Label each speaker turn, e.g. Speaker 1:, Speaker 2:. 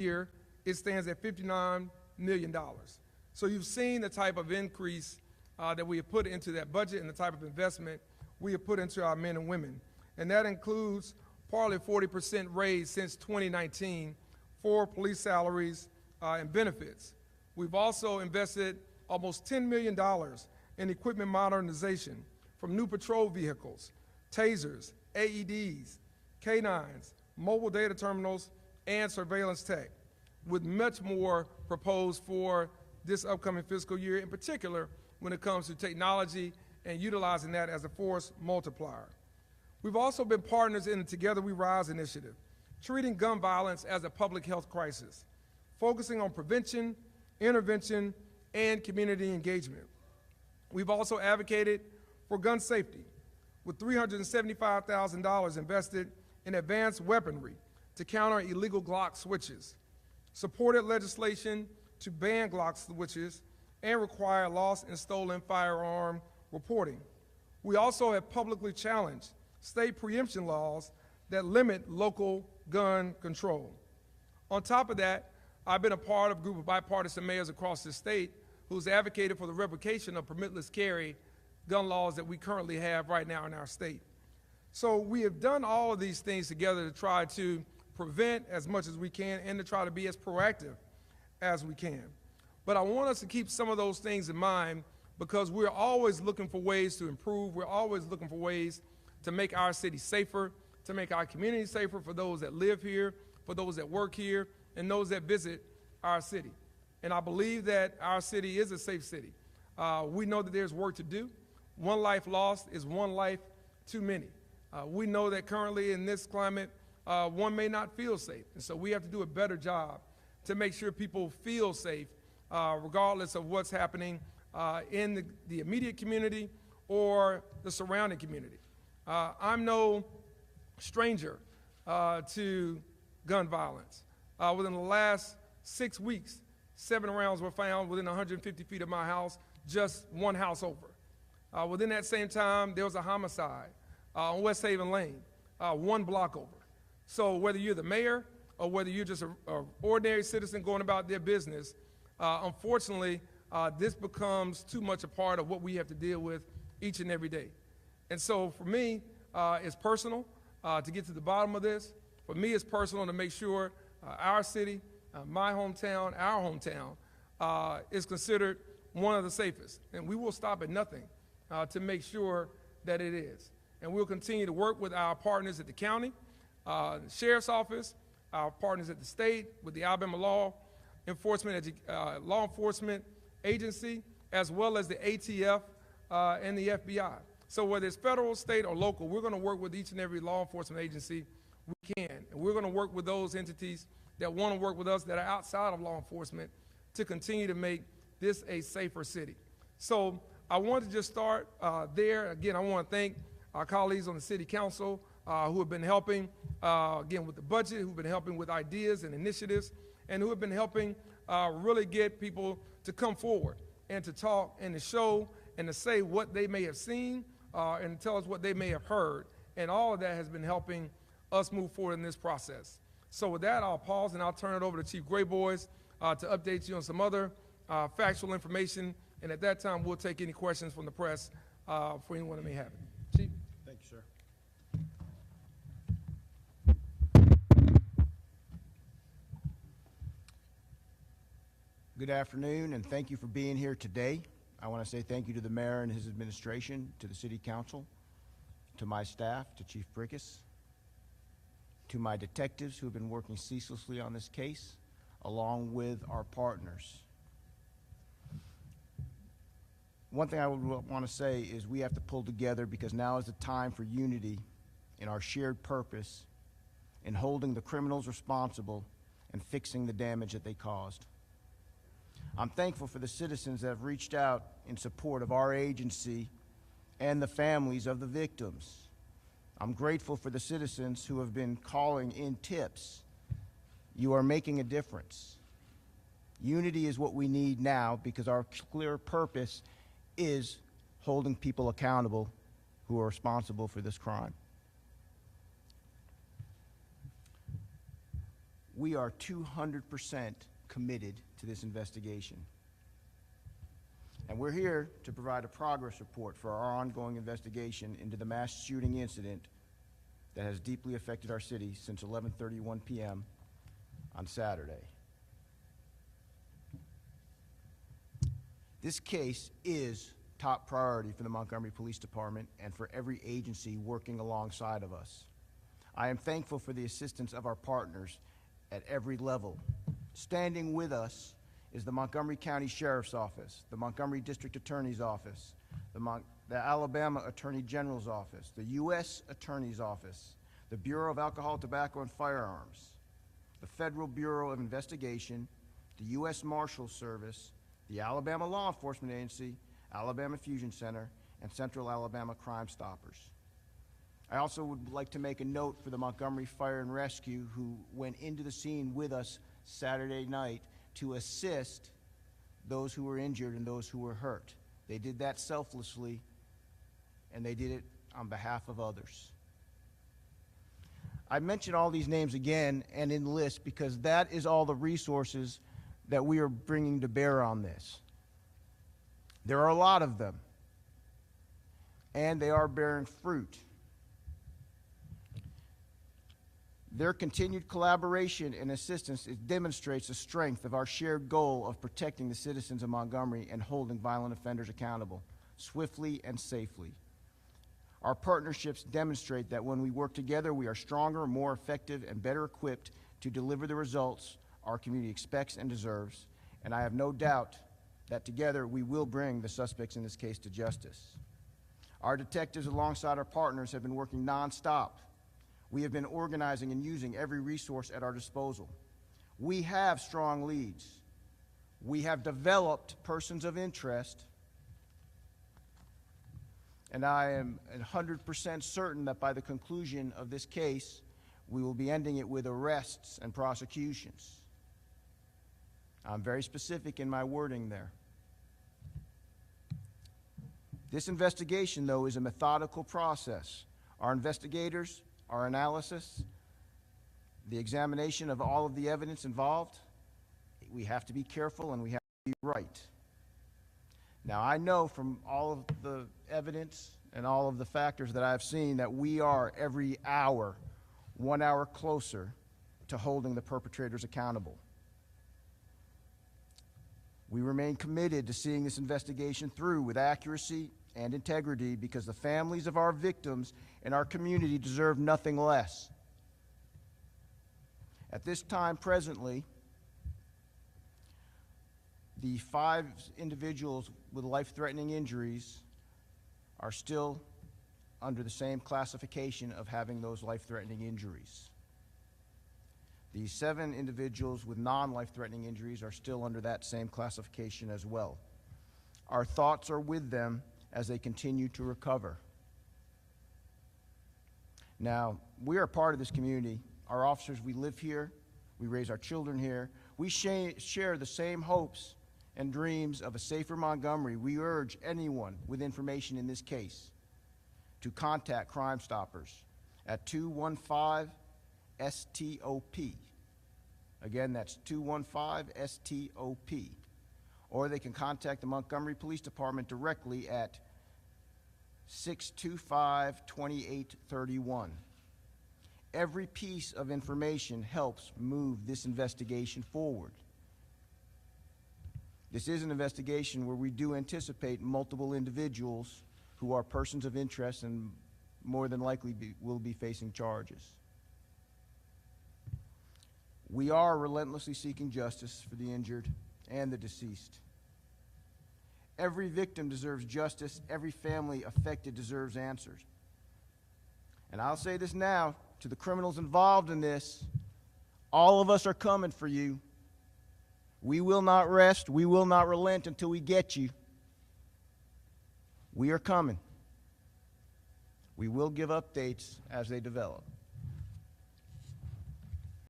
Speaker 1: year, it stands at $59 million. So you've seen the type of increase that we have put into that budget and the type of investment we have put into our men and women. And that includes partly 40% raise since 2019 for police salaries and benefits. We've also invested almost $10 million in equipment modernization, from new patrol vehicles, tasers, AEDs, K9s, mobile data terminals, and surveillance tech, with much more proposed for this upcoming fiscal year, in particular when it comes to technology and utilizing that as a force multiplier. We've also been partners in the Together We Rise initiative, treating gun violence as a public health crisis, focusing on prevention, intervention, and community engagement. We've also advocated for gun safety, with $375,000 invested in advanced weaponry to counter illegal Glock switches, supported legislation to ban Glock switches, and require lost and stolen firearm reporting. We also have publicly challenged state preemption laws that limit local gun control. On top of that, I've been a part of a group of bipartisan mayors across the state who's advocated for the revocation of permitless carry gun laws that we currently have right now in our state. So we have done all of these things together to try to prevent as much as we can and to try to be as proactive as we can. But I want us to keep some of those things in mind, because we're always looking for ways to improve. We're always looking for ways to make our city safer, to make our community safer for those that live here, for those that work here, and those that visit our city. And I believe that our city is a safe city. We know that there's work to do. One life lost is one life too many. We know that currently in this climate, one may not feel safe. And so we have to do a better job to make sure people feel safe, regardless of what's happening in the immediate community or the surrounding community. I'm no stranger to gun violence. Within the last 6 weeks, 7 rounds were found within 150 feet of my house, just one house over. Within that same time, there was a homicide on West Haven Lane, 1 block over. So whether you're the mayor or whether you're just an ordinary citizen going about their business, unfortunately, this becomes too much a part of what we have to deal with each and every day. And so for me, it's personal to get to the bottom of this. For me, it's personal to make sure our city, my hometown, our hometown, is considered one of the safest. And we will stop at nothing to make sure that it is. And we'll continue to work with our partners at the county, the sheriff's office, our partners at the state, with the Alabama Law Enforcement Agency, as well as the ATF and the FBI. So whether it's federal, state, or local, we're going to work with each and every law enforcement agency we can. And we're going to work with those entities that want to work with us that are outside of law enforcement to continue to make this a safer city. So I want to just start there. Again, I want to thank our colleagues on the city council who have been helping, again, with the budget, who've been helping with ideas and initiatives, and who have been helping really get people to come forward and to talk and to show and to say what they may have seen and tell us what they may have heard. And all of that has been helping us move forward in this process. So with that, I'll pause and I'll turn it over to Chief Grayboys to update you on some other factual information. And at that time, we'll take any questions from the press for anyone that may have it. Chief?
Speaker 2: Thank you, sir. Good afternoon, and thank you for being here today. I want to say thank you to the mayor and his administration, to the city council, to my staff, to Chief Brickus, to my detectives who have been working ceaselessly on this case, along with our partners. One thing I would want to say is we have to pull together, because now is the time for unity in our shared purpose in holding the criminals responsible and fixing the damage that they caused. I'm thankful for the citizens that have reached out in support of our agency and the families of the victims. I'm grateful for the citizens who have been calling in tips. You are making a difference. Unity is what we need now, because our clear purpose is holding people accountable who are responsible for this crime. we are 200% committed to this investigation. And we're here to provide a progress report for our ongoing investigation into the mass shooting incident that has deeply affected our city since 11:31 p.m. on Saturday. This case is top priority for the Montgomery Police Department and for every agency working alongside of us. I am thankful for the assistance of our partners at every level. Standing with us is the Montgomery County Sheriff's Office, the Montgomery District Attorney's Office, the Alabama Attorney General's Office, the U.S. Attorney's Office, the Bureau of Alcohol, Tobacco, and Firearms, the Federal Bureau of Investigation, the U.S. Marshals Service, the Alabama Law Enforcement Agency, Alabama Fusion Center, and Central Alabama Crime Stoppers. I also would like to make a note for the Montgomery Fire and Rescue, who went into the scene with us Saturday night to assist those who were injured and those who were hurt. They did that selflessly, and they did it on behalf of others. I mention all these names again and in list because that is all the resources that we are bringing to bear on this. There are a lot of them, and they are bearing fruit. Their continued collaboration and assistance demonstrates the strength of our shared goal of protecting the citizens of Montgomery and holding violent offenders accountable swiftly and safely. Our partnerships demonstrate that when we work together, we are stronger, more effective, and better equipped to deliver the results our community expects and deserves, and I have no doubt that together we will bring the suspects in this case to justice. Our detectives, alongside our partners, have been working nonstop. We have been organizing and using every resource at our disposal. We have strong leads. We have developed persons of interest, and I am 100% certain that by the conclusion of this case, we will be ending it with arrests and prosecutions. I'm very specific in my wording there. This investigation, though, is a methodical process. Our investigators, our analysis, the examination of all of the evidence involved, we have to be careful and we have to be right. Now, I know from all of the evidence and all of the factors that I've seen that we are every hour, 1 hour closer to holding the perpetrators accountable. We remain committed to seeing this investigation through with accuracy and integrity because the families of our victims and our community deserve nothing less. At this time, presently, the 5 individuals with life-threatening injuries are still under the same classification of having those life-threatening injuries. The 7 individuals with non-life-threatening injuries are still under that same classification as well. Our thoughts are with them as they continue to recover. Now, we are part of this community. Our officers, we live here. We raise our children here. We share the same hopes and dreams of a safer Montgomery. We urge anyone with information in this case to contact Crime Stoppers at 215-STOP. Again, that's 215-STOP. Or they can contact the Montgomery Police Department directly at 625-2831. Every piece of information helps move this investigation forward. This is an investigation where we do anticipate multiple individuals who are persons of interest and more than likely will be facing charges. We are relentlessly seeking justice for the injured and the deceased. Every victim deserves justice. Every family affected deserves answers. And I'll say this now to the criminals involved in this, all of us are coming for you. We will not rest. We will not relent until we get you. We are coming. We will give updates as they develop.